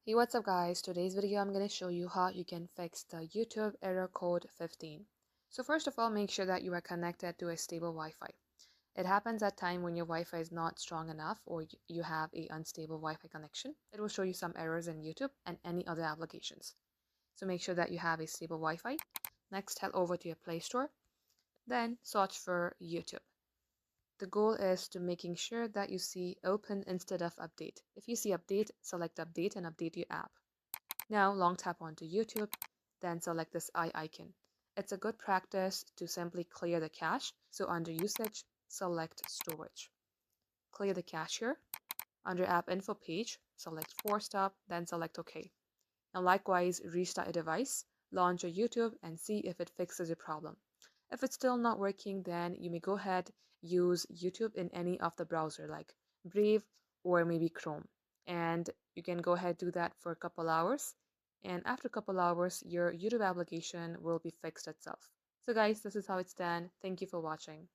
Hey, what's up guys? Today's video I'm going to show you how you can fix the YouTube error code 15. So first of all, make sure that you are connected to a stable Wi-Fi. It happens at time when your Wi-Fi is not strong enough or you have a unstable Wi-Fi connection. It will show you some errors in YouTube and any other applications. So make sure that you have a stable Wi-Fi. Next, head over to your Play Store. Then search for YouTube. The goal is to making sure that you see open instead of update. If you see update, select update and update your app. Now long tap onto YouTube, then select this eye icon. It's a good practice to simply clear the cache, so under usage, select storage. Clear the cache here. Under app info page, select force stop, then select OK. Now likewise, restart your device, launch your YouTube and see if it fixes your problem. If it's still not working, then you may go ahead, use YouTube in any of the browser like Brave or maybe Chrome. And you can go ahead do that for a couple hours. And after a couple hours, your YouTube application will be fixed itself. So guys, this is how it's done. Thank you for watching.